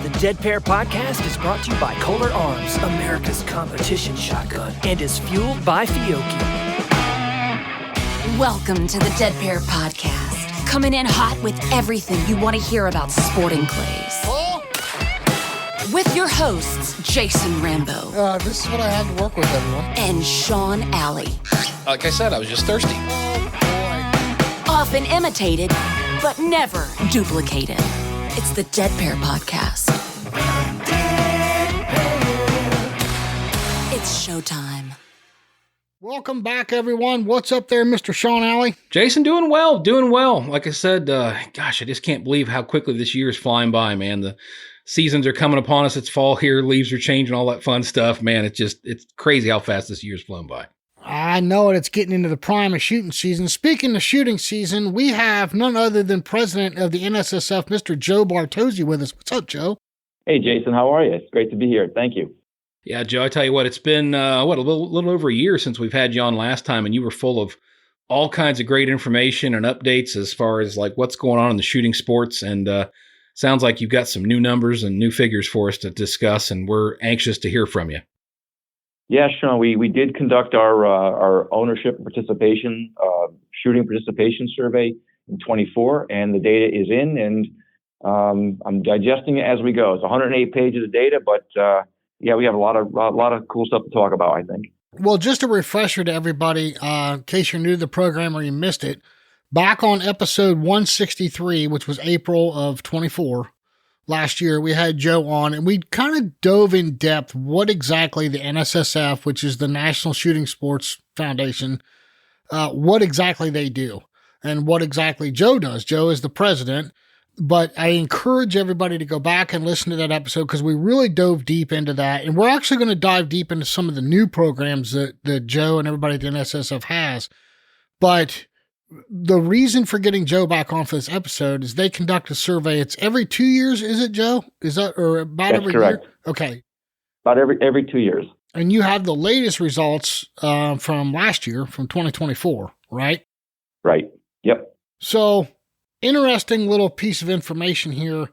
The Dead Pair Podcast is brought to you by Kolar Arms, America's competition shotgun, and is fueled by Fiocchi. Welcome to the Dead Pair Podcast, coming in hot with everything you want to hear about sporting clays. With your hosts, Jason Rambo. This is what I have to work with, everyone. And Sean Alley. Like I said, I was just thirsty. Oh, boy. Often imitated, but never duplicated. It's the Dead Pair Podcast. It's showtime. Welcome back, everyone. What's up there, Mr. Sean Alley? Jason, doing well. Like I said, gosh, I just can't believe how quickly this year is flying by, man. The seasons are coming upon us. It's fall here. Leaves are changing, all that fun stuff, man. It's crazy how fast this year's flown by. I know it. It's getting into the prime of shooting season. Speaking of shooting season, we have none other than President of the NSSF, Mr. Joe Bartozzi, with us. What's up, Joe? Hey, Jason. How are you? It's great to be here. Thank you. Yeah, Joe, I tell you what, it's been, a little over a year since we've had you on last time, and you were full of all kinds of great information and updates as far as like what's going on in the shooting sports. And sounds like you've got some new numbers and new figures for us to discuss, and we're anxious to hear from you. Yeah, Sean, we did conduct our ownership and participation, shooting participation survey in 24, and the data is in, and I'm digesting it as we go. It's 108 pages of data, but yeah, we have a lot of cool stuff to talk about, I think. Well, just a refresher to everybody, in case you're new to the program or you missed it, back on episode 163, which was April of 24, last year, we had Joe on, and we kind of dove in depth what exactly the NSSF, which is the National Shooting Sports Foundation, what exactly they do and what exactly Joe does. Joe is the president, but I encourage everybody to go back and listen to that episode because we really dove deep into that, and we're actually going to dive deep into some of the new programs that Joe and everybody at the NSSF has. But the reason for getting Joe back on for this episode is they conduct a survey. It's every 2 years, is it, Joe? Is that, or about That's every correct. year? Okay. About every 2 years. And you have the latest results from last year, from 2024, right? Right. Yep. So, interesting little piece of information here.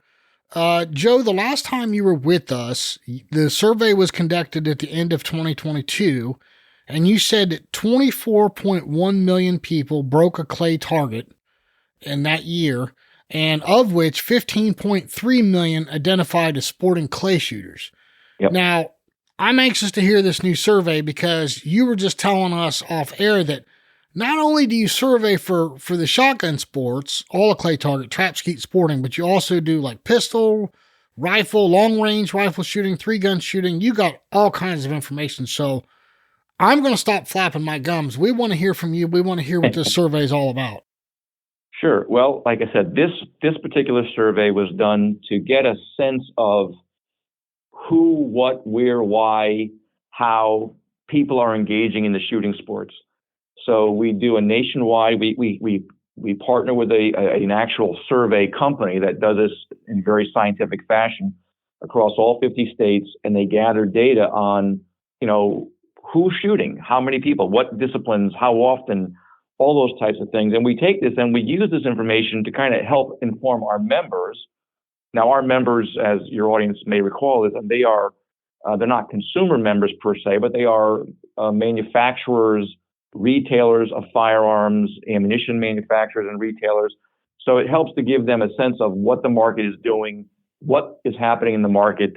Joe, the last time you were with us, the survey was conducted at the end of 2022. And you said that 24.1 million people broke a clay target in that year, and of which 15.3 million identified as sporting clay shooters. Yep. Now, I'm anxious to hear this new survey because you were just telling us off air that not only do you survey for the shotgun sports, all the clay target, trap, skeet, sporting, but you also do like pistol, rifle, long range rifle shooting, 3-gun shooting. You got all kinds of information. So I'm going to stop flapping my gums. We want to hear from you. We want to hear what this survey is all about. Sure. Well, like I said, this particular survey was done to get a sense of who, what, where, why, how people are engaging in the shooting sports. So we do a nationwide, we partner with an actual survey company that does this in very scientific fashion across all 50 states, and they gather data on, who's shooting, how many people, what disciplines, how often, all those types of things. And we take this and we use this information to kind of help inform our members. Now, our members, as your audience may recall, is that they're not consumer members per se, but they are manufacturers, retailers of firearms, ammunition manufacturers and retailers. So it helps to give them a sense of what the market is doing, what is happening in the market,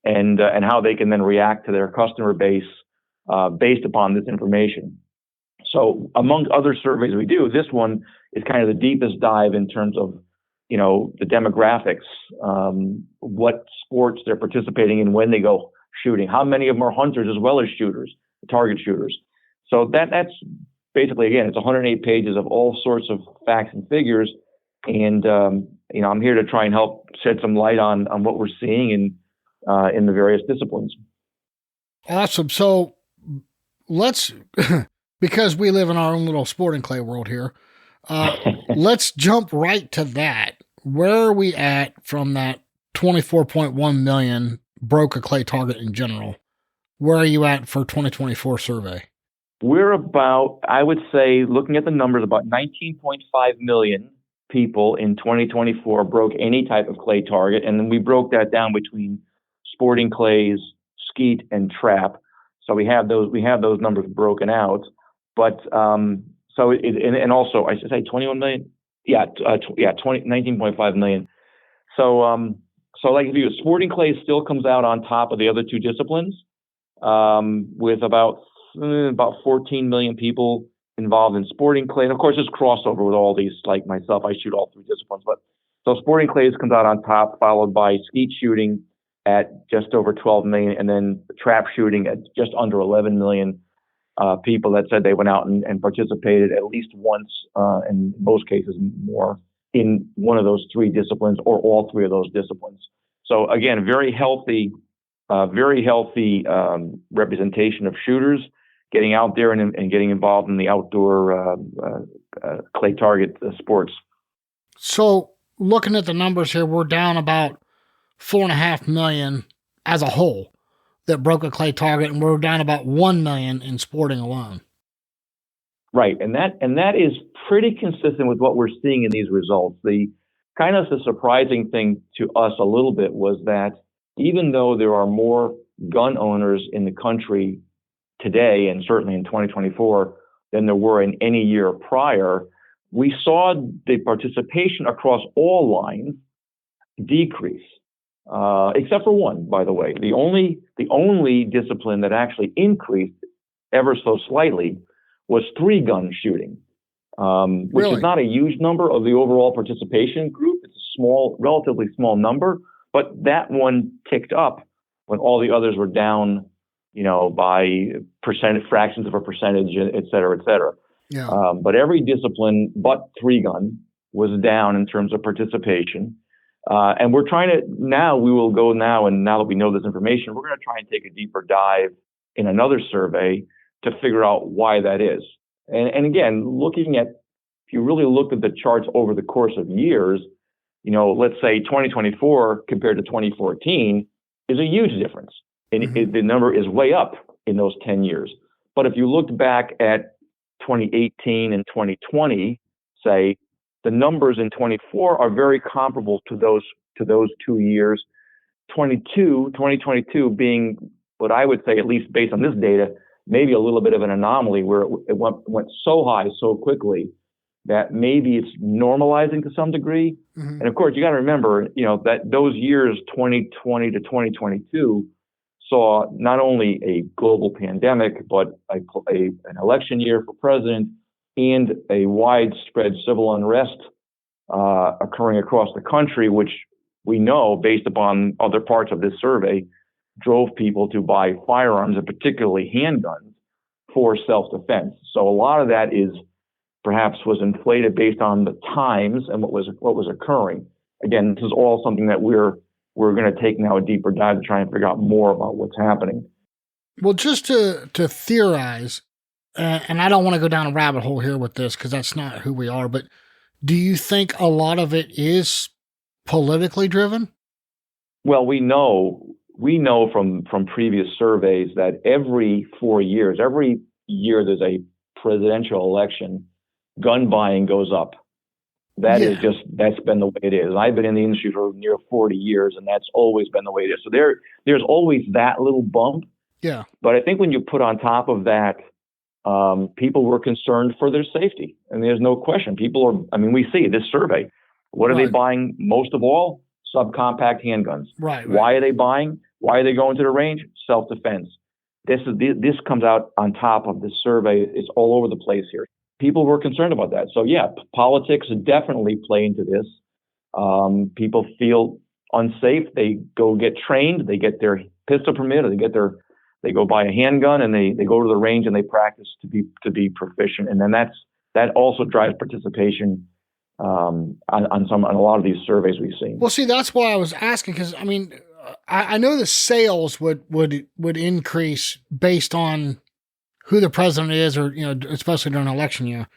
and how they can then react to their customer base based upon this information. So among other surveys we do, this one is kind of the deepest dive in terms of, the demographics, what sports they're participating in when they go shooting, how many of them are hunters as well as shooters, target shooters. So that's basically, again, it's 108 pages of all sorts of facts and figures. And, I'm here to try and help shed some light on what we're seeing in the various disciplines. Awesome. So let's, because we live in our own little sporting clay world here, let's jump right to that. Where are we at from that 24.1 million broke a clay target in general? Where are you at for 2024 survey? We're about, I would say, looking at the numbers, about 19.5 million people in 2024 broke any type of clay target, and then we broke that down between sporting clays, skeet, and trap. So we have those numbers broken out. But and also I should say 21 million. Yeah, 19.5 million. So like if you sporting clay still comes out on top of the other two disciplines, with about 14 million people involved in sporting clay. And of course, there's crossover with all these, like myself, I shoot all three disciplines. But so sporting clays comes out on top, followed by skeet shooting at just over 12 million, and then trap shooting at just under 11 million people that said they went out and participated at least once, in most cases more, in one of those three disciplines or all three of those disciplines. So again, very healthy representation of shooters getting out there and getting involved in the outdoor clay target sports. So looking at the numbers here, we're down about 4.5 million as a whole that broke a clay target, and we're down about 1 million in sporting alone. Right, and that is pretty consistent with what we're seeing in these results. The kind of the surprising thing to us a little bit was that even though there are more gun owners in the country today, and certainly in 2024, than there were in any year prior, we saw the participation across all lines decrease, except for one, by the way. The only discipline that actually increased ever so slightly was 3-gun shooting, which is not a huge number of the overall participation group. It's a relatively small number, but that one ticked up when all the others were down, by fractions of a percentage, et cetera, et cetera. Yeah. But every discipline but 3-gun was down in terms of participation. And we're trying to, now that we know this information, we're going to try and take a deeper dive in another survey to figure out why that is. And again, if you really look at the charts over the course of years, let's say 2024 compared to 2014 is a huge difference. And the number is way up in those 10 years. But if you looked back at 2018 and 2020, say, the numbers in 24 are very comparable to those 2 years. 2022 being what I would say, at least based on this data, maybe a little bit of an anomaly where it went so high so quickly that maybe it's normalizing to some degree. Mm-hmm. And of course, you got to remember, that those years, 2020 to 2022, saw not only a global pandemic, but an election year for president and a widespread civil unrest occurring across the country, which we know, based upon other parts of this survey, drove people to buy firearms, and particularly handguns, for self-defense. So a lot of that was inflated based on the times and what was occurring. Again, this is all something that we're going to take now a deeper dive to try and figure out more about what's happening. Well, just to theorize, and I don't want to go down a rabbit hole here with this because that's not who we are, but do you think a lot of it is politically driven? Well, we know from previous surveys that every 4 years, every year there's a presidential election, gun buying goes up. That's been the way it is. And I've been in the industry for near 40 years, and that's always been the way it is. So there's always that little bump. Yeah. But I think when you put on top of that, people were concerned for their safety. And there's no question. We see this survey. What are they buying most of all? Subcompact handguns. Right. Why are they buying? Why are they going to the range? Self-defense. This comes out on top of this survey. It's all over the place here. People were concerned about that. So politics definitely play into this. People feel unsafe. They go get trained. They get their pistol permit, or they go buy a handgun, and they go to the range and they practice to be proficient. And then that also drives participation on a lot of these surveys we've seen. Well, see, that's why I was asking, because I know the sales would increase based on who the president is, or especially during an election year.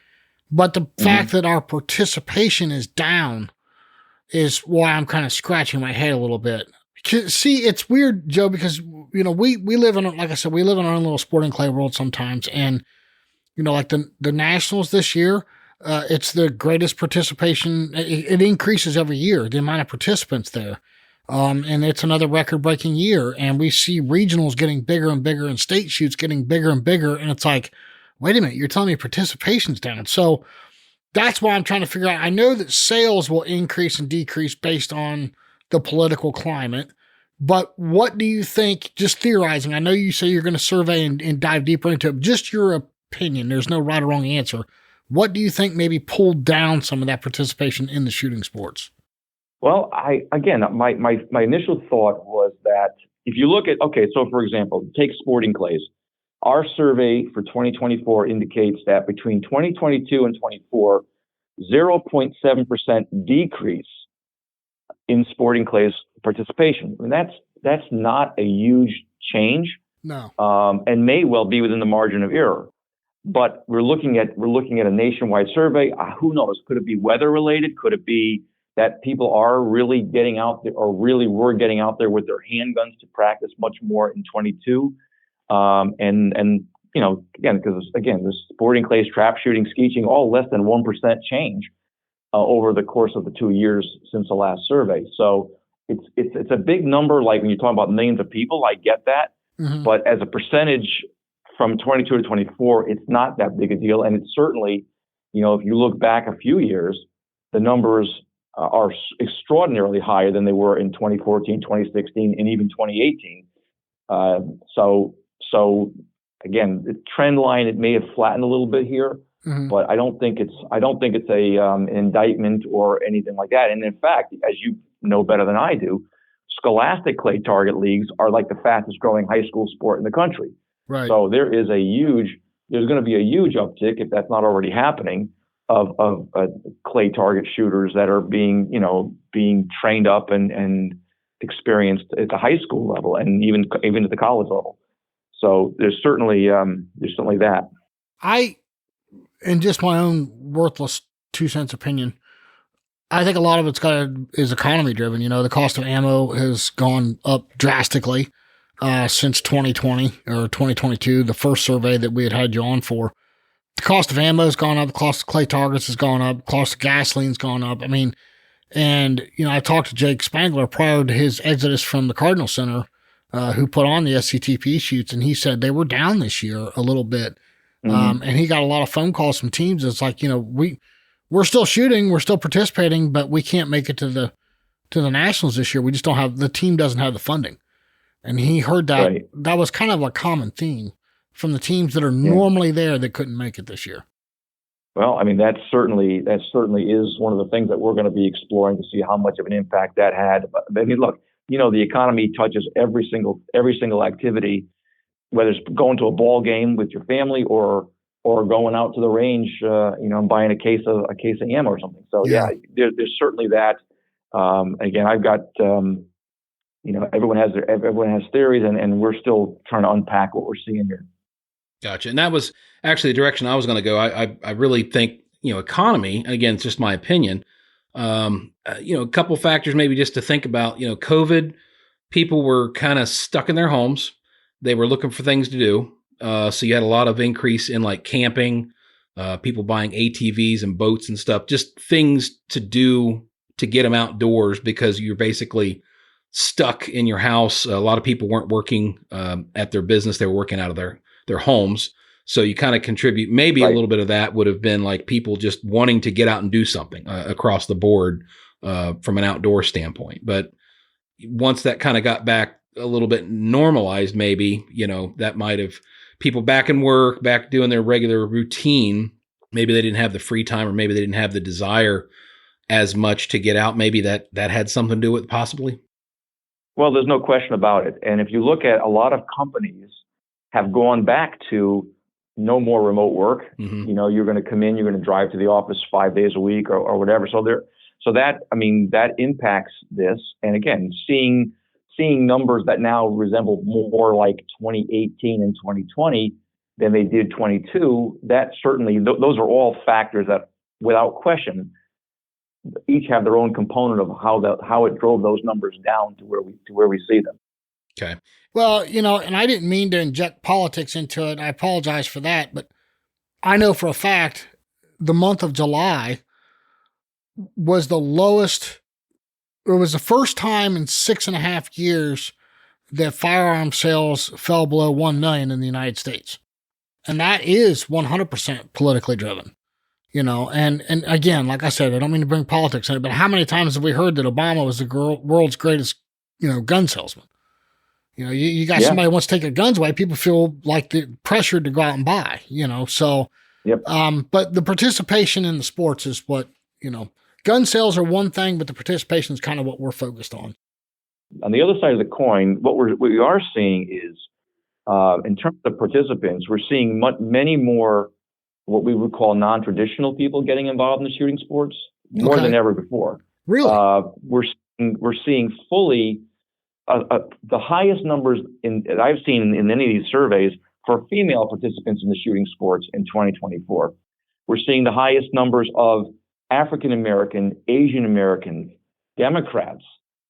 But the fact that our participation is down is why I'm kind of scratching my head a little bit. See, it's weird, Joe, because we live in, like I said, we live in our own little sporting clay world sometimes, and like the Nationals this year, It's the greatest participation. It increases every year, the amount of participants there. And it's another record-breaking year. And we see regionals getting bigger and bigger and state shoots getting bigger and bigger. And it's like, wait a minute, you're telling me participation's down. So that's why I'm trying to figure out. I know that sales will increase and decrease based on the political climate. But what do you think, just theorizing, I know you say you're going to survey and dive deeper into it, just your opinion, there's no right or wrong answer. What do you think maybe pulled down some of that participation in the shooting sports? Well, my initial thought was that if you look at, so for example, take sporting clays. Our survey for 2024 indicates that between 2022 and 24, 0.7% decrease in sporting clays participation. I mean, that's not a huge change. No. And may well be within the margin of error. But we're looking at a nationwide survey. Who knows? Could it be weather related? Could it be that people are really getting out there, or really were getting out there with their handguns to practice much more in 22? And you know, because the sporting clays, trap shooting, skeeching, all less than 1% change over the course of the 2 years since the last survey. So it's a big number. Like when you're talking about millions of people, I get that, but as a percentage from 22 to 24, it's not that big a deal. And it's certainly, you know, if you look back a few years, the numbers are extraordinarily higher than they were in 2014, 2016, and even 2018. So again, the trend line, it may have flattened a little bit here, but I don't think it's an indictment or anything like that. And in fact, as you know better than I do, scholastic clay target leagues are like the fastest growing high school sport in the country. Right. So there's going to be a huge uptick, if that's not already happening, of clay target shooters that are being trained up and experienced at the high school level and even at the college level. So there's certainly that. In just my own worthless 2 cents opinion, I think a lot of it's is economy driven. You know, the cost of ammo has gone up drastically since 2020 or 2022, the first survey that we had you on for. The cost of ammo has gone up. The cost of clay targets has gone up. The cost of gasoline's gone up. I mean, and, you know, I talked to Jake Spangler prior to his exodus from the Cardinal Center, who put on the SCTP shoots, and he said they were down this year a little bit. And he got a lot of phone calls from teams. It's like, you know, we're still shooting, we're still participating, but we can't make it to the nationals this year. We just the team doesn't have the funding. And he heard that. Right. That was kind of a common theme from the teams that are normally there that couldn't make it this year. Well, I mean, that certainly is one of the things that we're going to be exploring to see how much of an impact that had. But, I mean, look, you know, the economy touches every single activity, whether it's going to a ball game with your family or going out to the range, and buying a case of ammo or something. So there's certainly that. Again, I've got, everyone has theories, and we're still trying to unpack what we're seeing here. Gotcha. And that was actually the direction I was going to go. I really think, economy, and again, it's just my opinion, a couple factors maybe just to think about, COVID, people were kind of stuck in their homes. They were looking for things to do. So you had a lot of increase in like camping, people buying ATVs and boats and stuff, just things to do to get them outdoors because you're basically stuck in your house. A lot of people weren't working at their business. They were working out of their homes. So you kind of contribute, maybe a little bit of that would have been like people just wanting to get out and do something across the board from an outdoor standpoint. But once that kind of got back a little bit normalized, maybe, that might have people back in work, back doing their regular routine. Maybe they didn't have the free time, or maybe they didn't have the desire as much to get out. Maybe that had something to do with it, possibly. Well, there's no question about it. And if you look at a lot of companies have gone back to no more remote work. Mm-hmm. You're going to come in, you're going to drive to the office 5 days a week or whatever. So that impacts this. And again, seeing numbers that now resemble more like 2018 and 2020 than they did 22, that certainly, those are all factors that without question, each have their own component of how it drove those numbers down to where we see them. Okay. Well, and I didn't mean to inject politics into it. I apologize for that, but I know for a fact the month of July was the lowest. It was the first time in 6.5 years that firearm sales fell below 1 million in the United States. And that is 100% politically driven, and again, like I said, I don't mean to bring politics in it, but how many times have we heard that Obama was the world's greatest, gun salesman? You got somebody who wants to take your guns away. People feel like the pressure to go out and buy, so, Yep. But the participation in the sports is what, gun sales are one thing, but the participation is kind of what we're focused on. On the other side of the coin, what we are seeing is, in terms of participants, we're seeing many more what we would call non-traditional people getting involved in the shooting sports more than ever before. Really? We're seeing fully the highest numbers that I've seen in any of these surveys for female participants in the shooting sports in 2024. We're seeing the highest numbers of African American, Asian American, Democrats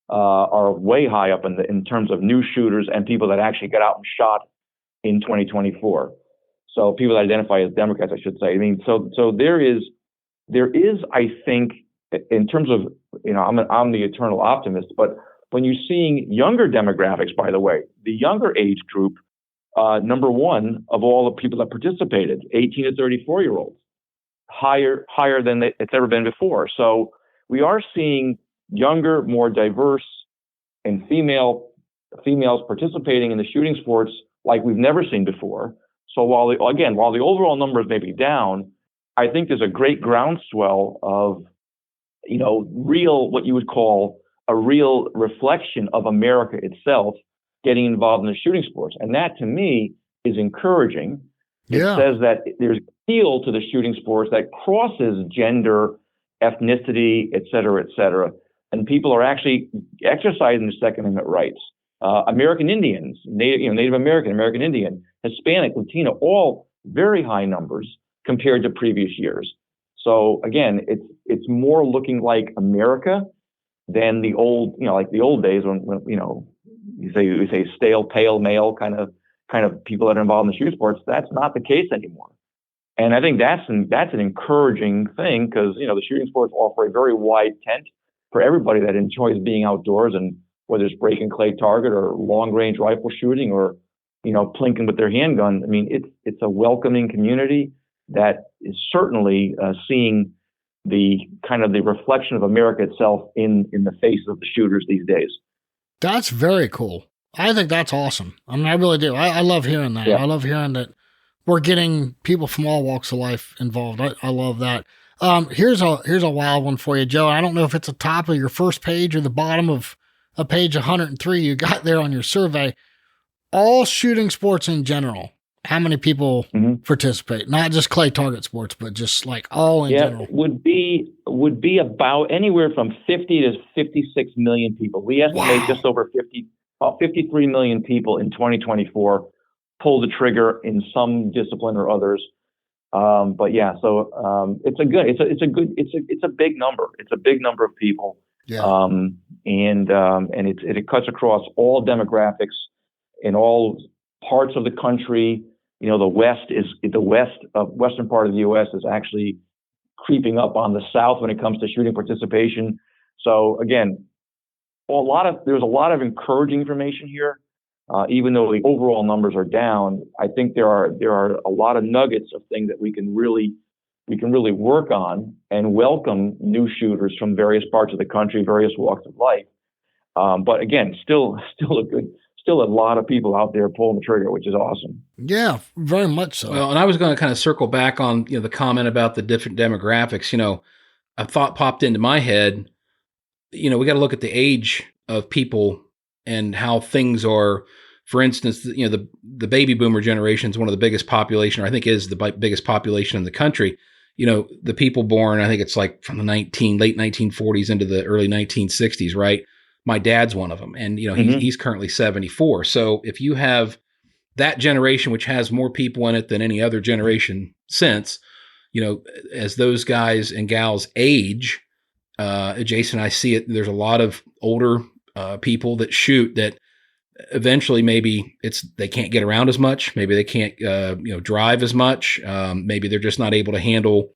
are way high up in terms of new shooters and people that actually got out and shot in 2024. So people that identify as Democrats, I should say. I mean, so there is, I think, in terms of, I'm the eternal optimist, but when you're seeing younger demographics, by the way, the younger age group, number one of all the people that participated, 18 to 34-year-olds, higher than it's ever been before. So we are seeing younger, more diverse, and females participating in the shooting sports like we've never seen before. So while the overall numbers may be down, I think there's a great groundswell of, real, what you would call a real reflection of America itself getting involved in the shooting sports. And that, to me, is encouraging. Yeah. It says that there's appeal to the shooting sports that crosses gender, ethnicity, et cetera, and people are actually exercising their Second Amendment rights. American Indians, Native American, American Indian, Hispanic, Latino, all very high numbers compared to previous years. So again, it's more looking like America than the old, like the old days when you say stale, pale male kind of people that are involved in the shooting sports. That's not the case anymore. And I think that's an encouraging thing because, the shooting sports offer a very wide tent for everybody that enjoys being outdoors, and whether it's breaking clay target or long range rifle shooting or, plinking with their handgun. I mean, it's a welcoming community that is certainly seeing the kind of the reflection of America itself in the faces of the shooters these days. That's very cool. I think that's awesome. I mean, I really do. I love hearing that. Yeah. I love hearing that we're getting people from all walks of life involved. I love that. Here's a wild one for you, Joe. I don't know if it's the top of your first page or the bottom of a page 103 you got there on your survey. All shooting sports in general, how many people participate? Not just clay target sports, but just like all in general. Would be about anywhere from 50 to 56 million people. We estimate just over 53 million people in 2024 pull the trigger in some discipline or others. But yeah, so it's a big number. It's a big number of people. Yeah. And it cuts across all demographics in all parts of the country. The western part of the U.S. is actually creeping up on the South when it comes to shooting participation. So again, there's a lot of encouraging information here. Even though the overall numbers are down, I think there are a lot of nuggets of things that we can really work on and welcome new shooters from various parts of the country, various walks of life. But again, still a lot of people out there pulling the trigger, which is awesome. Yeah, very much so. Well, and I was going to kind of circle back on the comment about the different demographics. A thought popped into my head. We got to look at the age of people and how things are. For instance, the baby boomer generation is one of the biggest population, or I think is the biggest population in the country. The people born, I think it's like from the late 1940s into the early 1960s, right? My dad's one of them, and he's currently 74. So if you have that generation, which has more people in it than any other generation since, as those guys and gals age, Jason, I see it. There's a lot of older people that shoot that eventually maybe they can't get around as much. Maybe they can't drive as much. Maybe they're just not able to handle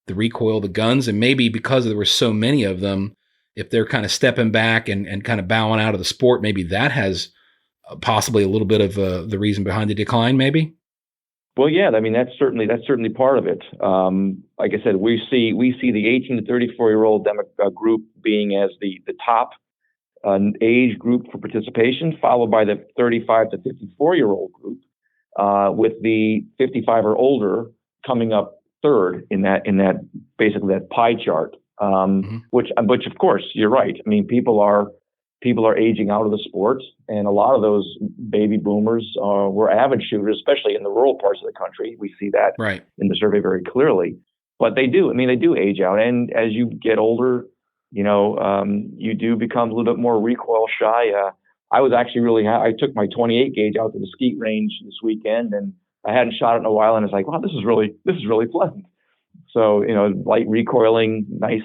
the recoil of the guns, and maybe because there were so many of them, if they're kind of stepping back and kind of bowing out of the sport, maybe that has possibly a little bit of the reason behind the decline, maybe? Well, yeah, I mean, that's certainly part of it. Like I said, we see the 18 to 34-year-old group being as the top age group for participation, followed by the 35 to 54-year-old group, with the 55 or older coming up third in that basically that pie chart. Which of course you're right. I mean, people are aging out of the sport, and a lot of those baby boomers were avid shooters, especially in the rural parts of the country. We see that right in the survey very clearly. But they do age out, and as you get older, you do become a little bit more recoil shy. I was actually I took my 28 gauge out to the skeet range this weekend, and I hadn't shot it in a while, and it's like, wow, this is really pleasant. So, light recoiling, nice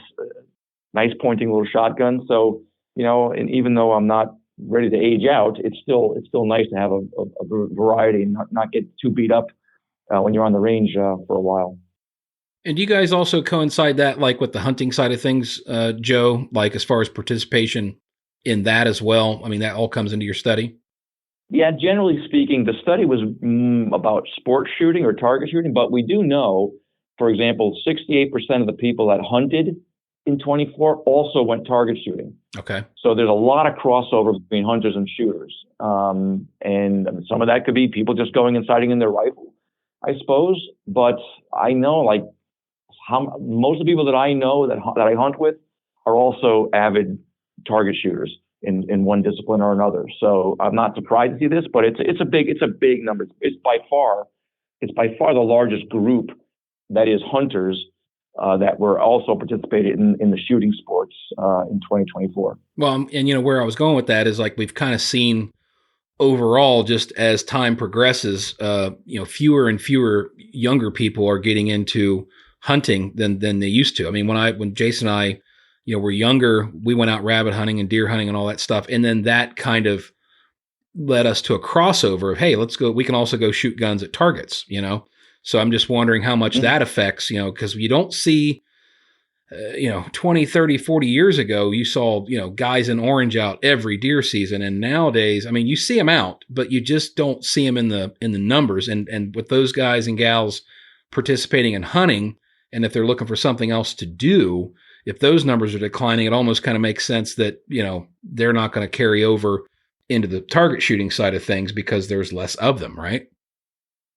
pointing little shotgun. So, and even though I'm not ready to age out, it's still nice to have a variety and not get too beat up when you're on the range for a while. And do you guys also coincide that like with the hunting side of things, Joe, like as far as participation in that as well? I mean, that all comes into your study? Yeah, generally speaking, the study was about sport shooting or target shooting, but we do know, for example, 68% of the people that hunted in 24 also went target shooting. Okay. So there's a lot of crossover between hunters and shooters. And some of that could be people just going and sighting in their rifle, I suppose. But I know most of the people that I know that I hunt with are also avid target shooters in one discipline or another. So I'm not surprised to see this, but it's a big number. It's by far the largest group that is hunters that were also participated in the shooting sports in 2024. Well, and where I was going with that is like we've kind of seen overall, just as time progresses, fewer and fewer younger people are getting into hunting than they used to. I mean, when Jason and I, were younger, we went out rabbit hunting and deer hunting and all that stuff, and then that kind of led us to a crossover of, hey, let's go. We can also go shoot guns at targets, So I'm just wondering how much that affects, because you don't see, 20, 30, 40 years ago, you saw, guys in orange out every deer season. And nowadays, I mean, you see them out, but you just don't see them in the numbers. And with those guys and gals participating in hunting, and if they're looking for something else to do, if those numbers are declining, it almost kind of makes sense that, they're not going to carry over into the target shooting side of things because there's less of them, right?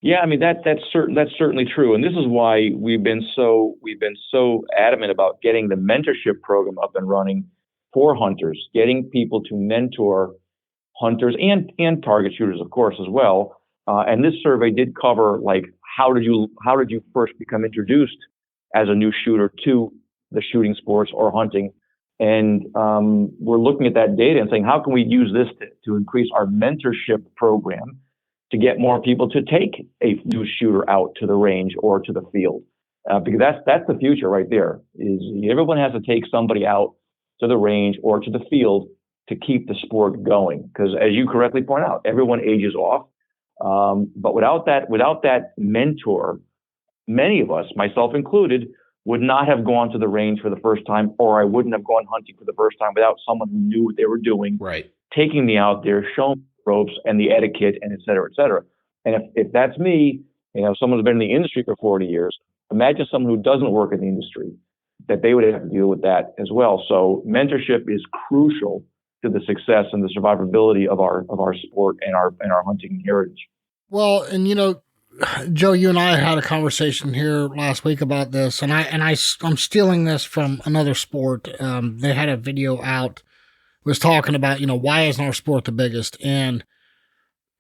Yeah, I mean that's certainly true, and this is why we've been so adamant about getting the mentorship program up and running for hunters, getting people to mentor hunters and target shooters, of course, as well. And this survey did cover like how did you first become introduced as a new shooter to the shooting sports or hunting, and we're looking at that data and saying how can we use this to increase our mentorship program to get more people to take a new shooter out to the range or to the field, because that's the future right there. Is everyone has to take somebody out to the range or to the field to keep the sport going? Because as you correctly point out, everyone ages off. But without that mentor, many of us, myself included, would not have gone to the range for the first time, or I wouldn't have gone hunting for the first time without someone who knew what they were doing, right, taking me out there, showing ropes and the etiquette and et cetera, et cetera. And if that's me, someone's been in the industry for 40 years, imagine someone who doesn't work in the industry, that they would have to deal with that as well. So mentorship is crucial to the success and the survivability of our sport and our hunting heritage. Well, and Joe, you and I had a conversation here last week about this, and I'm stealing this from another sport. They had a video out, was talking about, why isn't our sport the biggest? And,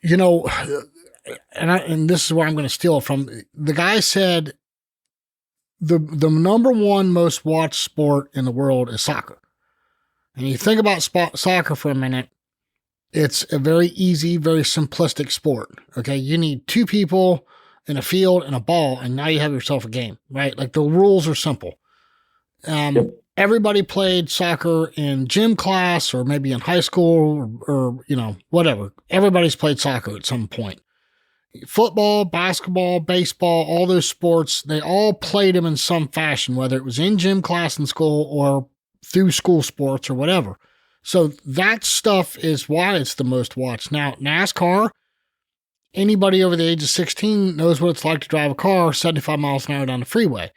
and this is where I'm going to steal it from. The guy said the number one most watched sport in the world is soccer. And you think about soccer for a minute, it's a very easy, very simplistic sport. Okay. You need two people in a field and a ball, and now you have yourself a game, right? Like the rules are simple. Everybody played soccer in gym class or maybe in high school or whatever. Everybody's played soccer at some point. Football, basketball, baseball, all those sports, they all played them in some fashion, whether it was in gym class in school or through school sports or whatever. So that stuff is why it's the most watched. Now, NASCAR, anybody over the age of 16 knows what it's like to drive a car 75 miles an hour down the freeway.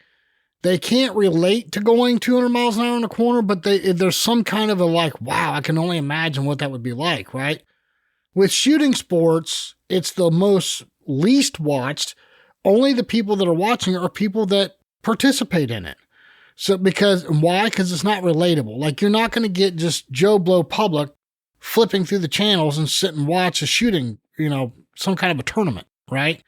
They can't relate to going 200 miles an hour in a corner, but there's some kind of a like, wow, I can only imagine what that would be like, right? With shooting sports, it's the most least watched. Only the people that are watching are people that participate in it. So why? Because it's not relatable. Like, you're not going to get just Joe Blow public flipping through the channels and sit and watch a shooting, some kind of a tournament, right?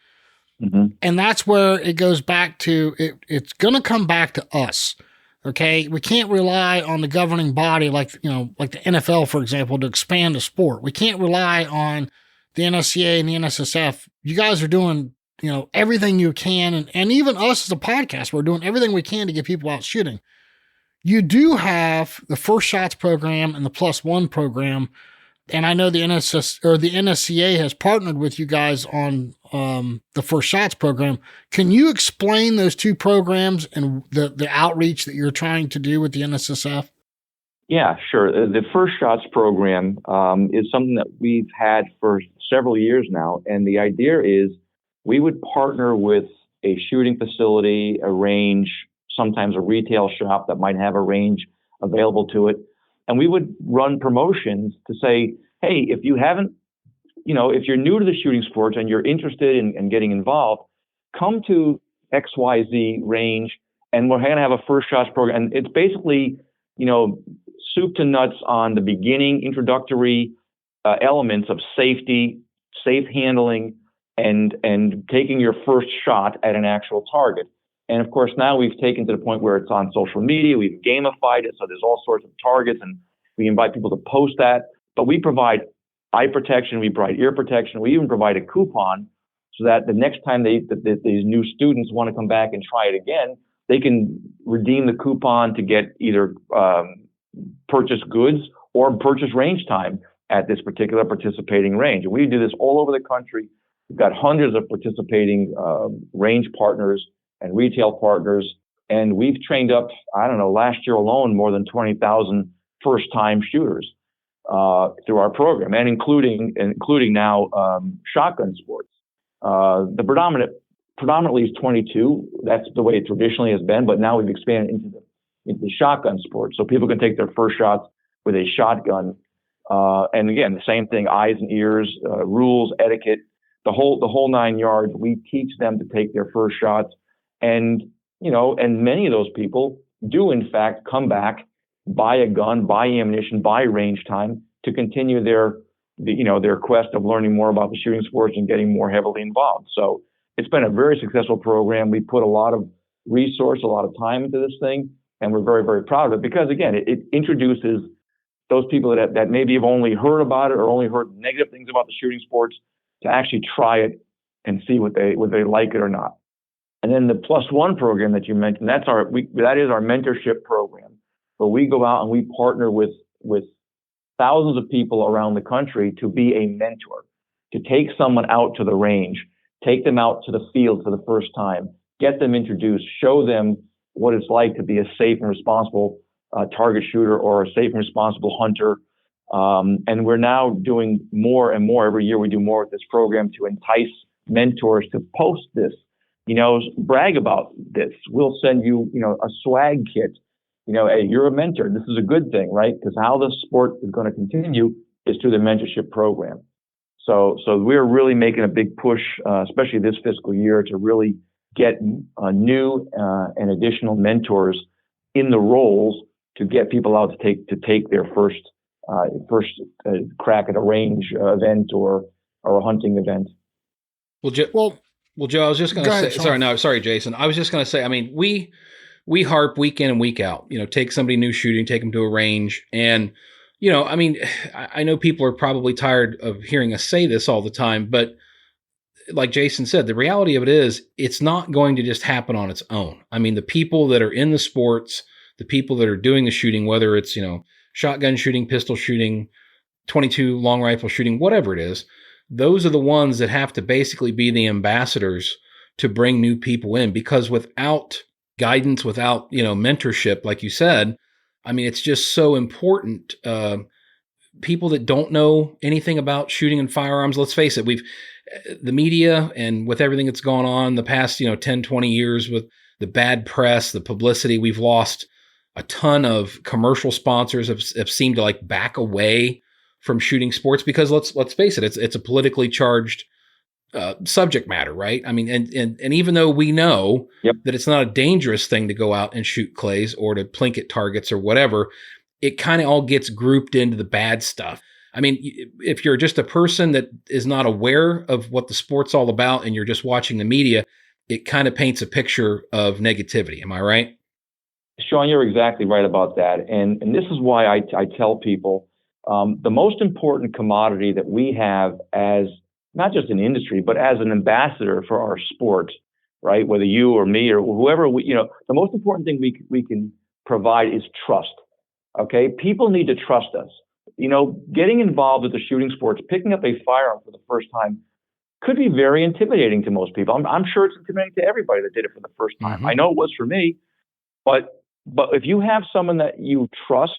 Mm-hmm. And that's where it goes back to, it's going to come back to us. Okay, we can't rely on the governing body like the NFL, for example, to expand the sport. We can't rely on the NSCA and the NSSF. You guys are doing, everything you can. And even us as a podcast, we're doing everything we can to get people out shooting. You do have the First Shots program and the Plus One program. And I know the NSCA has partnered with you guys on the First Shots program. Can you explain those two programs and the outreach that you're trying to do with the NSSF? Yeah, sure. The First Shots program is something that we've had for several years now. And the idea is we would partner with a shooting facility, a range, sometimes a retail shop that might have a range available to it. And we would run promotions to say, hey, if you haven't, if you're new to the shooting sports and you're interested in getting involved, come to XYZ range and we're going to have a First Shots program. And it's basically, soup to nuts on the beginning introductory elements of safety, safe handling, and taking your first shot at an actual target. And of course, now we've taken to the point where it's on social media. We've gamified it. So there's all sorts of targets and we invite people to post that. But we provide eye protection. We provide ear protection. We even provide a coupon so that the next time these new students want to come back and try it again, they can redeem the coupon to get either purchase goods or purchase range time at this particular participating range. And we do this all over the country. We've got hundreds of participating range partners and retail partners. And we've trained up, last year alone, more than 20,000 first-time shooters through our program, and including now shotgun sports. The predominantly is 22. That's the way it traditionally has been, but now we've expanded into the shotgun sports, so people can take their first shots with a shotgun. And again, the same thing: eyes and ears, rules, etiquette, the whole 9 yards. We teach them to take their first shots. And many of those people do in fact come back, buy a gun, buy ammunition, buy range time to continue their quest of learning more about the shooting sports and getting more heavily involved. So it's been a very successful program. We put a lot of resource, a lot of time into this thing, and we're very, very proud of it because again, it introduces those people that maybe have only heard about it or only heard negative things about the shooting sports to actually try it and see what they like it or not. And then the Plus One program that you mentioned, that is our mentorship program, where we go out and we partner with thousands of people around the country to be a mentor, to take someone out to the range, take them out to the field for the first time, get them introduced, show them what it's like to be a safe and responsible target shooter or a safe and responsible hunter. And we're now doing more and more every year. We do more with this program to entice mentors to post this. Brag about this. We'll send you, a swag kit. Hey, you're a mentor. This is a good thing, right? Because how the sport is going to continue is through the mentorship program. So we're really making a big push, especially this fiscal year, to really get new and additional mentors in the roles to get people out to take their first crack at a range event or a hunting event. Well, Joe, I was just going to say, sorry, Jason. I was just going to say, we harp week in and week out, take somebody new shooting, take them to a range. And, I know people are probably tired of hearing us say this all the time, but like Jason said, the reality of it is it's not going to just happen on its own. The people that are in the sports, the people that are doing the shooting, whether it's, shotgun shooting, pistol shooting, 22 long rifle shooting, whatever it is, those are the ones that have to basically be the ambassadors to bring new people in, because without guidance, without, mentorship, like you said, I mean, it's just so important. People that don't know anything about shooting and firearms, let's face it, the media and with everything that's gone on the past, 10, 20 years with the bad press, the publicity, we've lost a ton of commercial sponsors have seemed to like back away from shooting sports because let's face it, it's a politically charged subject matter, right? I mean, and even though we know that it's not a dangerous thing to go out and shoot clays or to plink at targets or whatever, it kind of all gets grouped into the bad stuff. I mean, if you're just a person that is not aware of what the sport's all about and you're just watching the media, it kind of paints a picture of negativity. Am I right? Sean, you're exactly right about that. And this is why I tell people the most important commodity that we have as not just an industry, but as an ambassador for our sport, right? Whether you or me or whoever, the most important thing we can provide is trust. Okay. People need to trust us. Getting involved with the shooting sports, picking up a firearm for the first time could be very intimidating to most people. I'm sure it's intimidating to everybody that did it for the first time. Mm-hmm. I know it was for me, but if you have someone that you trust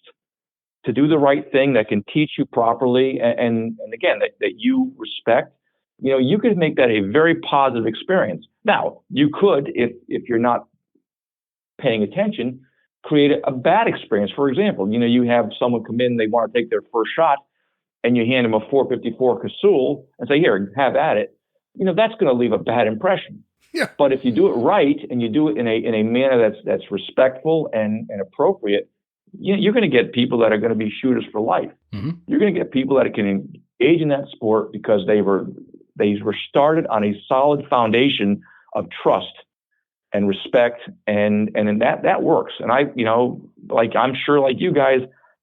to do the right thing, that can teach you properly, and again, that you respect, you could make that a very positive experience. Now, you could, if you're not paying attention, create a bad experience. For example, you have someone come in, they want to take their first shot, and you hand them a 454 Casull and say, here, have at it. That's going to leave a bad impression. Yeah. But if you do it right and you do it in a manner that's respectful and appropriate, you're going to get people that are going to be shooters for life. Mm-hmm. You're going to get people that can engage in that sport because they were started on a solid foundation of trust and respect, and that works. And I'm sure like you guys,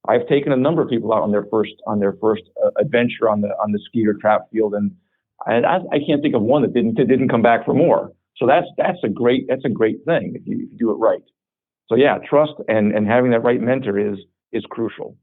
I've taken a number of people out on their first adventure on the skeeter trap field, and I can't think of one that didn't come back for more. So that's a great thing if you do it right. So yeah, trust and having that right mentor is crucial.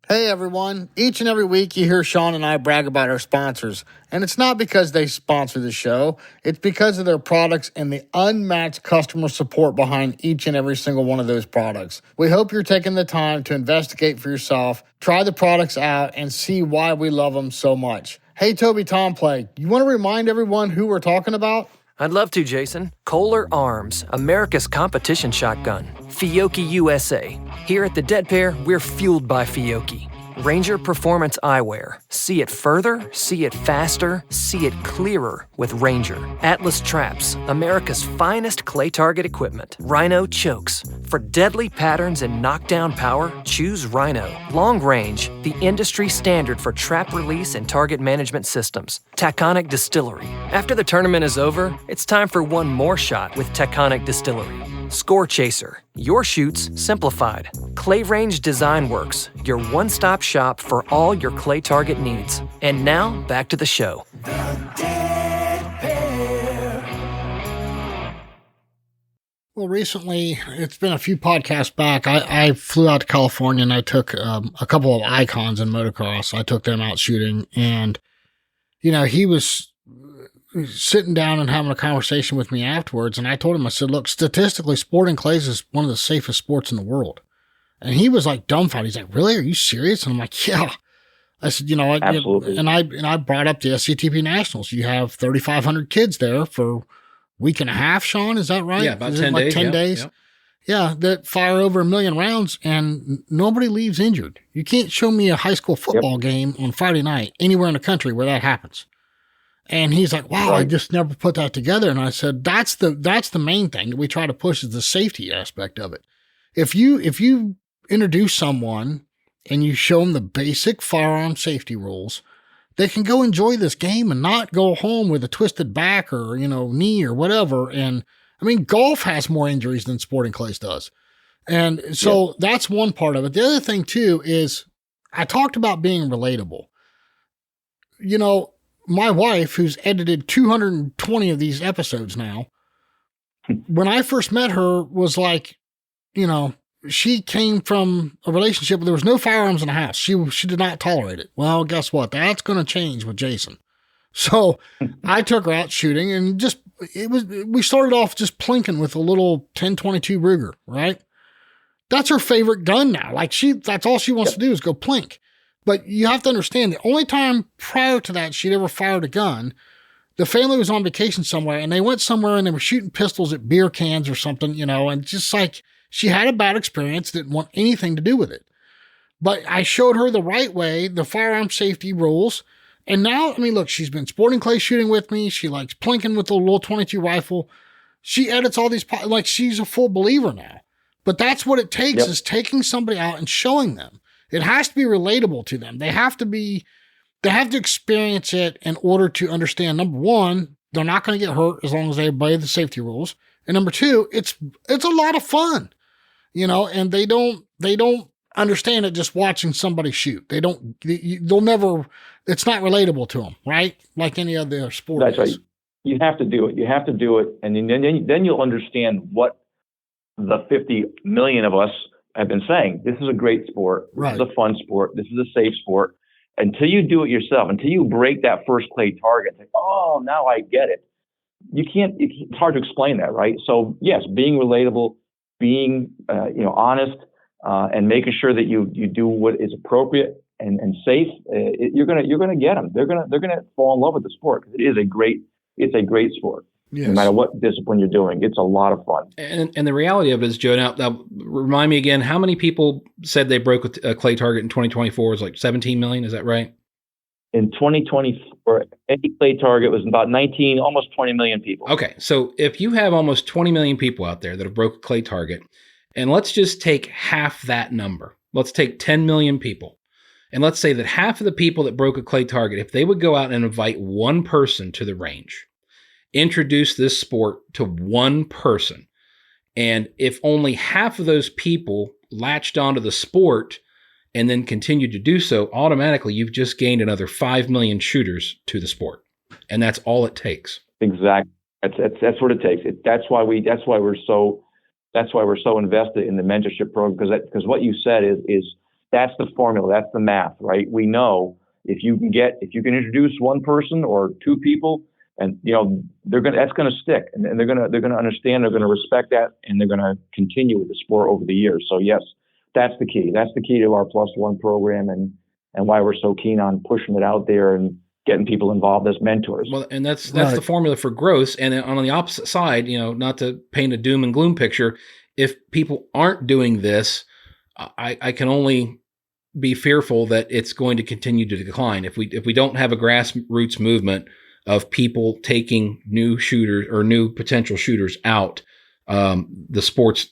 Hey everyone, each and every week you hear Sean and I brag about our sponsors, and it's not because they sponsor the show, it's because of their products and the unmatched customer support behind each and every single one of those products. We hope you're taking the time to investigate for yourself, try the products out, and see why we love them so much. Hey Toby Tomplay, you want to remind everyone who we're talking about? I'd love to, Jason. Kolar Arms, America's competition shotgun. Fiocchi USA. Here at the Dead Pair, we're fueled by Fiocchi. Ranger Performance Eyewear. See it further, see it faster, see it clearer with Ranger. Atlas Traps, America's finest clay target equipment. Rhino Chokes. For deadly patterns and knockdown power, choose Rhino. Long Range, the industry standard for trap release and target management systems. Taconic Distillery. After the tournament is over, it's time for one more shot with Taconic Distillery. Score Chaser, your shoots simplified. Clay Range Design Works, your one-stop shop for all your clay target needs. And now, back to the show. Well, recently, it's been a few podcasts back, I flew out to California and I took a couple of icons in motocross. I took them out shooting, and, he was sitting down and having a conversation with me afterwards, and I told him, I said, look, statistically, sporting clays is one of the safest sports in the world. And he was like dumbfounded. He's like, really? Are you serious? And I'm like, yeah. I said, Absolutely. And I brought up the SCTP Nationals. You have 3,500 kids there for a week and a half, Sean, is that right? Yeah, about 10 days. 10 days. Yep. Yeah, that fire over 1 million rounds and nobody leaves injured. You can't show me a high school football game on Friday night anywhere in the country where that happens. And he's like, wow, I just never put that together. And I said, that's the main thing that we try to push is the safety aspect of it. If you introduce someone and you show them the basic firearm safety rules, they can go enjoy this game and not go home with a twisted back or, knee or whatever. And I mean, golf has more injuries than sporting clays does. And so that's one part of it. The other thing too is I talked about being relatable. My wife, who's edited 220 of these episodes now, when I first met her was like, she came from a relationship where there was no firearms in the house. She did not tolerate it. Well, guess what? That's going to change with Jason. So I took her out shooting, and we started off just plinking with a little 10-22 Ruger, right? That's her favorite gun now. Like that's all she wants to do is go plink. But you have to understand, the only time prior to that she'd ever fired a gun, the family was on vacation somewhere, and they went somewhere and they were shooting pistols at beer cans or something, and just like she had a bad experience, didn't want anything to do with it. But I showed her the right way, the firearm safety rules. And now, I mean, look, she's been sporting clay shooting with me. She likes plinking with the little 22 rifle. She edits all these, like she's a full believer now. But that's what it takes is taking somebody out and showing them. It has to be relatable to them. They have to experience it in order to understand, number one, they're not going to get hurt as long as they obey the safety rules. And number two, it's a lot of fun, and they don't understand it just watching somebody shoot. They'll never, it's not relatable to them, right? Like any other sport. That's right. You have to do it. You have to do it. And then you'll understand what the 50 million of us have been saying. This is a great sport. This is a fun sport. This is a safe sport. Until you do it yourself, until you break that first clay target, like, oh, now I get it. It's hard to explain that, right? So yes, being relatable, being, honest, and making sure that you do what is appropriate and safe, you're gonna get them. They're gonna fall in love with the sport. It's a great sport. Yes. No matter what discipline you're doing, it's a lot of fun. And the reality of it is, Joe, now remind me again, how many people said they broke a clay target in 2024? It was like 17 million. Is that right? In 2024, any clay target was about 19, almost 20 million people. Okay. So if you have almost 20 million people out there that have broke a clay target, and let's just take half that number. Let's take 10 million people. And let's say that half of the people that broke a clay target, if they would go out and invite one person to the range, introduce this sport to one person, and if only half of those people latched onto the sport and then continued to do so, automatically you've just gained another 5 million shooters to the sport. And that's all it takes. Exactly. That's what it takes. That's why we're so invested in the mentorship program, because what you said is that's the formula, that's the math, right? We know if you can introduce one person or two people, and that's going to stick, and they're going to understand, they're going to respect that, and they're going to continue with the sport over the years. So yes, that's the key. That's the key to our +1 program, and why we're so keen on pushing it out there and getting people involved as mentors. Well, and that's the formula for growth. And on the opposite side, not to paint a doom and gloom picture, if people aren't doing this, I can only be fearful that it's going to continue to decline. If we don't have a grassroots movement of people taking new shooters or new potential shooters out, the sports,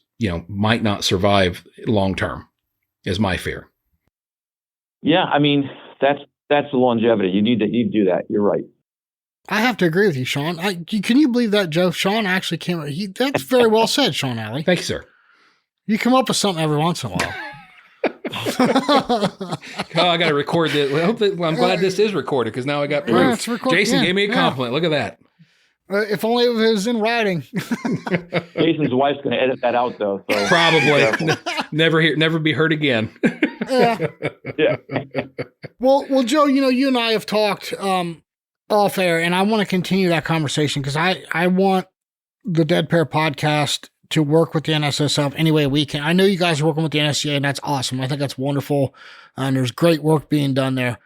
might not survive long term, is my fear. Yeah, I mean, that's the longevity. You need to do that. You're right. I have to agree with you, Sean. Can you believe that, Joe? Sean actually came. That's very well said, Sean Alley. Thank you, sir. You come up with something every once in a while. I got to record this. I'm glad this is recorded, because now I got proof. Jason gave me a compliment. Look at that. If only it was in writing. Jason's wife's going to edit that out, though. So probably. Never be heard again. Yeah. Well, Joe, you and I have talked off air, and I want to continue that conversation, because I want the Dead Pair podcast to work with the NSSF any way we can. I know you guys are working with the NSCA, and that's awesome. I think that's wonderful, and there's great work being done there.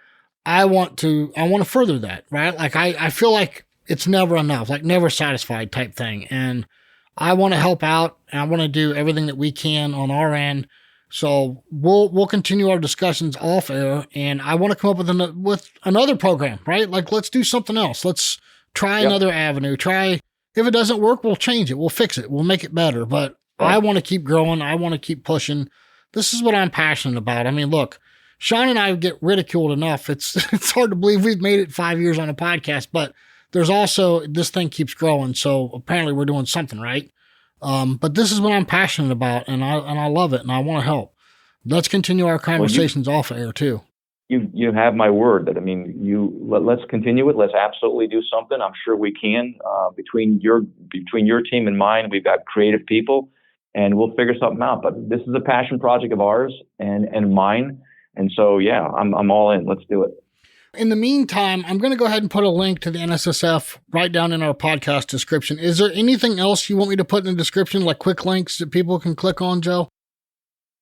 I want to further that, right? Like I feel like it's never enough, like never satisfied type thing, and I want to help out, and I want to do everything that we can on our end. So we'll continue our discussions off air, and I want to come up with another program, right? Like, let's do something else. Let's try another avenue. If it doesn't work, we'll change it. We'll fix it. We'll make it better. But I want to keep growing. I want to keep pushing. This is what I'm passionate about. I mean, look, Sean and I get ridiculed enough. It's hard to believe we've made it 5 years on a podcast, but there's also, this thing keeps growing. So apparently we're doing something right. But this is what I'm passionate about, and I love it, and I want to help. Let's continue our conversations off air too. You have my word that, I mean, let's continue it. Let's absolutely do something. I'm sure we can. Between your team and mine, we've got creative people, and we'll figure something out. But this is a passion project of ours and mine. And so, yeah, I'm all in. Let's do it. In the meantime, I'm going to go ahead and put a link to the NSSF right down in our podcast description. Is there anything else you want me to put in the description, like quick links that people can click on, Joe?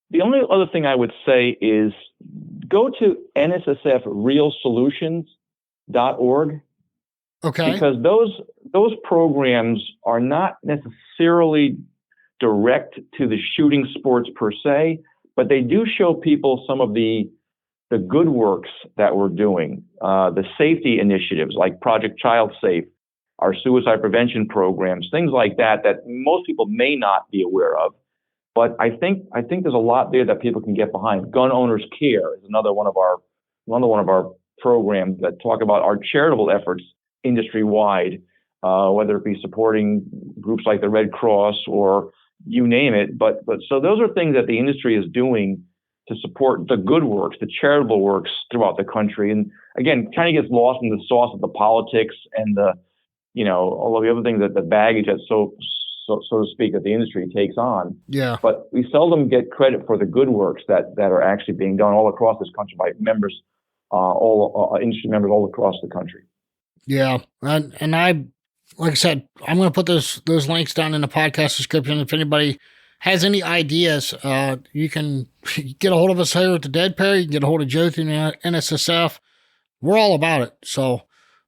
The only other thing I would say is go to NSSFrealsolutions.org. Okay. Because those programs are not necessarily direct to the shooting sports per se, but they do show people some of the good works that we're doing, the safety initiatives like Project Child Safe, our suicide prevention programs, things like that most people may not be aware of. But I think there's a lot there that people can get behind. Gun Owners Care is another one of our programs that talk about our charitable efforts industry-wide, whether it be supporting groups like the Red Cross or you name it. But so those are things that the industry is doing to support the good works, the charitable works throughout the country. And again, kind of gets lost in the sauce of the politics and all of the other things, that the baggage that so to speak, that the industry takes on. Yeah. But we seldom get credit for the good works that are actually being done all across this country by members, industry members all across the country. Yeah. And I, like I said, I'm going to put those links down in the podcast description. If anybody has any ideas, you can get a hold of us here at the Dead Pair. You can get a hold of Joe through the NSSF. We're all about it. So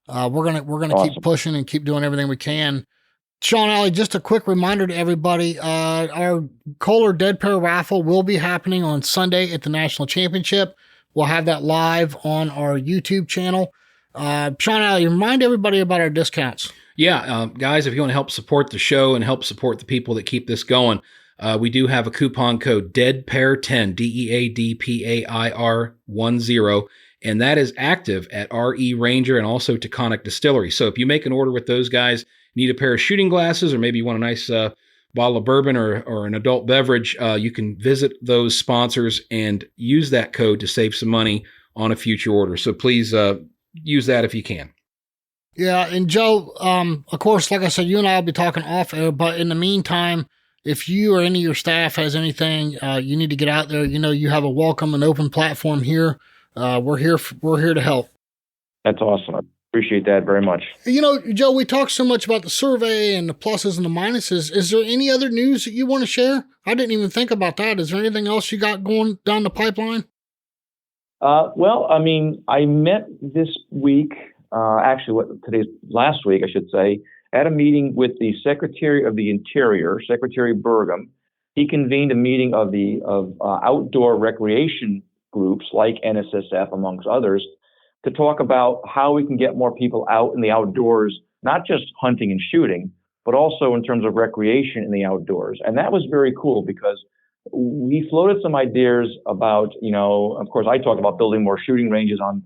we're gonna awesome. Keep pushing and keep doing everything we can. Sean Alley, just a quick reminder to everybody, our Kolar Dead Pair raffle will be happening on Sunday at the National Championship. We'll have that live on our YouTube channel. Sean Alley, remind everybody about our discounts. Yeah, guys, if you want to help support the show and help support the people that keep this going, we do have a coupon code DEADPAIR10, DEADPAIR10, and that is active at RE Ranger and also Taconic Distillery. So if you make an order with those guys, need a pair of shooting glasses, or maybe you want a nice bottle of bourbon or an adult beverage, you can visit those sponsors and use that code to save some money on a future order. So please use that if you can. Yeah, and Joe, of course, like I said, you and I will be talking off air, but in the meantime, if you or any of your staff has anything you need to get out there, you have a welcome and open platform here. We're here to help. That's awesome. I appreciate that very much. Joe, we talked so much about the survey and the pluses and the minuses. Is there any other news that you want to share? I didn't even think about that. Is there anything else you got going down the pipeline? Well, I mean, I met this week, last week, I should say, at a meeting with the Secretary of the Interior, Secretary Burgum. He convened a meeting of outdoor recreation groups like NSSF, amongst others, to talk about how we can get more people out in the outdoors, not just hunting and shooting, but also in terms of recreation in the outdoors. And that was very cool because we floated some ideas about, of course, I talked about building more shooting ranges on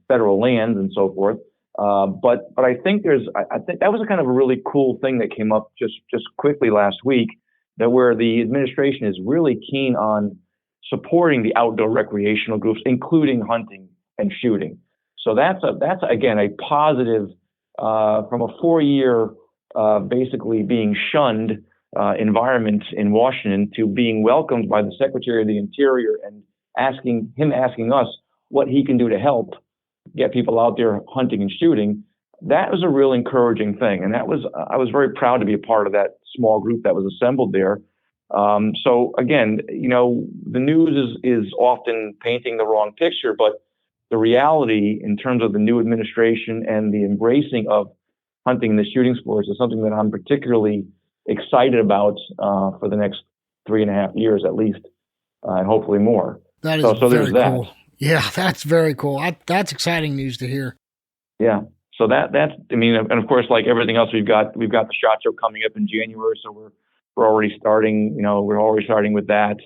federal lands and so forth. But I think that was a kind of a really cool thing that came up just quickly last week, that where the administration is really keen on supporting the outdoor recreational groups, including hunting and shooting. So that's again a positive from a 4-year basically being shunned environment in Washington to being welcomed by the Secretary of the Interior and asking us what he can do to help get people out there hunting and shooting. That was a real encouraging thing, and I was very proud to be a part of that small group that was assembled there. So again, the news is often painting the wrong picture, but the reality in terms of the new administration and the embracing of hunting and the shooting sports is something that I'm particularly excited about for the next 3.5 years at least, and hopefully more. That is so very there's that. cool. Yeah, that's very cool. That's exciting news to hear. Yeah. So that's, and of course, like everything else, we've got the SHOT Show coming up in January. So we're already starting, with that.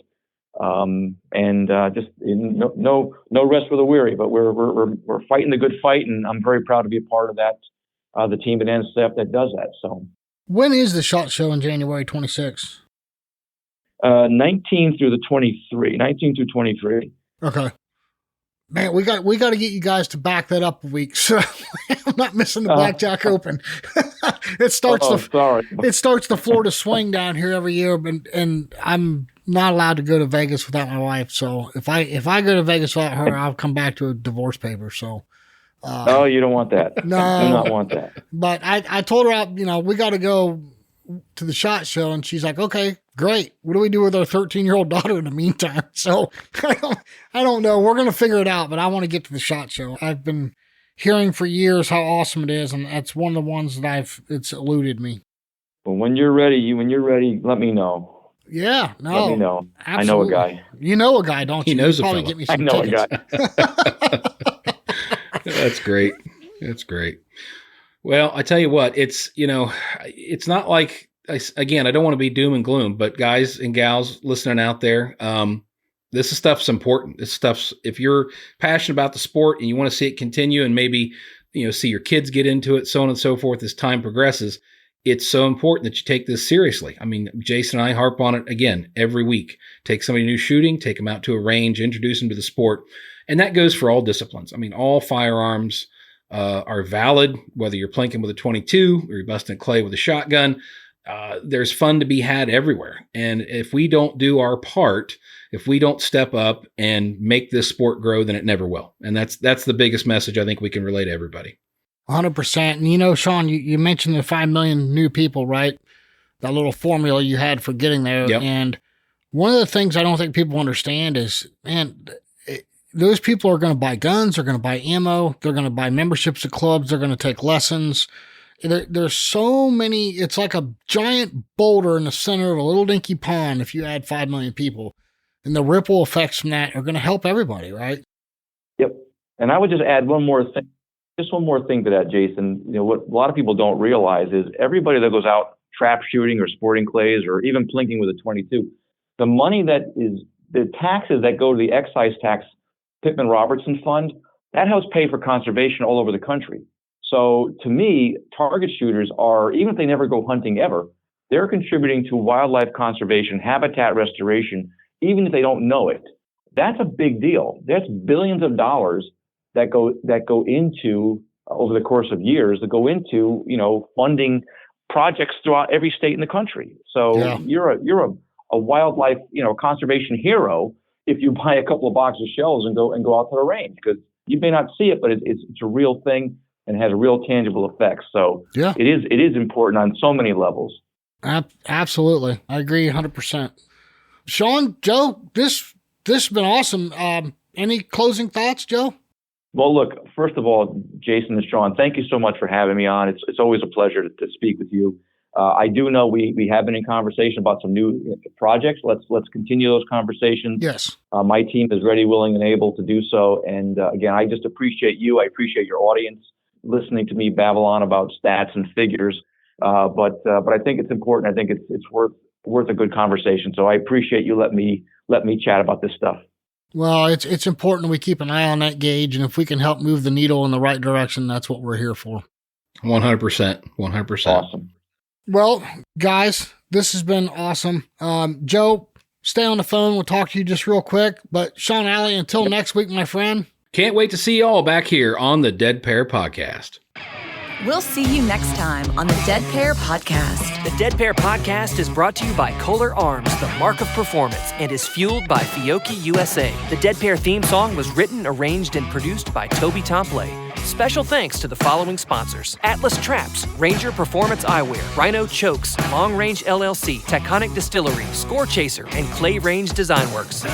Just no rest for the weary, but we're fighting the good fight, and I'm very proud to be a part of that, the team at NSSF that does that. So when is the SHOT Show in January 26th? 19 through 23. Okay. Man, we got to get you guys to back that up a week, so I'm not missing the Blackjack Open. It starts sorry. It starts the Florida swing down here every year, and I'm not allowed to go to Vegas without my wife. So if I go to Vegas without her, I'll come back to a divorce paper. So. No, you don't want that. No, do not want that. But I told her, we got to go to the SHOT Show, and she's like, okay, great. What do we do with our 13-year-old daughter in the meantime? So I don't know. We're going to figure it out, but I want to get to the SHOT Show. I've been hearing for years how awesome it is, and that's one of the ones that it's eluded me. But when you're ready, let me know. Yeah, no. Let me know. Absolutely. I know a guy. You know a guy, don't you? He knows you a probably fella. get me some I know tickets. a guy. That's great. That's great. Well, I tell you what, it's not like, again, I don't want to be doom and gloom, but guys and gals listening out there, this stuff's important. This stuff's, if you're passionate about the sport and you want to see it continue and maybe, see your kids get into it, so on and so forth, as time progresses, it's so important that you take this seriously. I mean, Jason and I harp on it again every week. Take somebody new shooting, take them out to a range, introduce them to the sport. And that goes for all disciplines. I mean, all firearms are valid, whether you're plinking with a 22 or you're busting clay with a shotgun. There's fun to be had everywhere. And if we don't do our part, if we don't step up and make this sport grow, then it never will. And that's the biggest message I think we can relay to everybody. 100%. And Sean, you mentioned the 5 million new people, right? That little formula you had for getting there. Yep. And one of the things I don't think people understand is, man, those people are going to buy guns, they're going to buy ammo, they're going to buy memberships to clubs, they're going to take lessons. There's so many, it's like a giant boulder in the center of a little dinky pond if you add 5 million people. And the ripple effects from that are going to help everybody, right? Yep. And I would just add one more thing to that, Jason. What a lot of people don't realize is everybody that goes out trap shooting or sporting clays or even plinking with a 22, the money that is the taxes that go to the excise tax Pittman-Robertson Fund, that helps pay for conservation all over the country. So to me, target shooters are, even if they never go hunting ever, they're contributing to wildlife conservation, habitat restoration, even if they don't know it. That's a big deal. That's billions of dollars that go into, over the course of years, that go into, funding projects throughout every state in the country. So yeah. You're a wildlife, conservation hero if you buy a couple of boxes of shells and go out to the range, because you may not see it, but it's a real thing and has a real tangible effect. So yeah, it is important on so many levels. Absolutely. I agree 100%. Sean, Joe, this has been awesome. Any closing thoughts, Joe? Well, look, first of all, Jason and Sean, thank you so much for having me on. It's always a pleasure to speak with you. I do know we have been in conversation about some new projects. Let's continue those conversations. Yes. My team is ready, willing, and able to do so. And again, I just appreciate you. I appreciate your audience listening to me babble on about stats and figures. But I think it's important. I think it's worth a good conversation. So I appreciate you let me chat about this stuff. Well, it's important we keep an eye on that gauge, and if we can help move the needle in the right direction, that's what we're here for. 100%. 100%. Awesome. Well, guys, this has been awesome. Joe, stay on the phone. We'll talk to you just real quick. But Sean Alley, until next week, my friend. Can't wait to see you all back here on the Dead Pair Podcast. We'll see you next time on the Dead Pair Podcast. The Dead Pair Podcast is brought to you by Kolar Arms, the mark of performance, and is fueled by Fiocchi USA. The Dead Pair theme song was written, arranged, and produced by Toby Tomplay. Special thanks to the following sponsors: Atlas Traps, Ranger Performance Eyewear, Rhino Chokes, Long Range LLC, Taconic Distillery, Score Chaser, and Clay Range Design Works.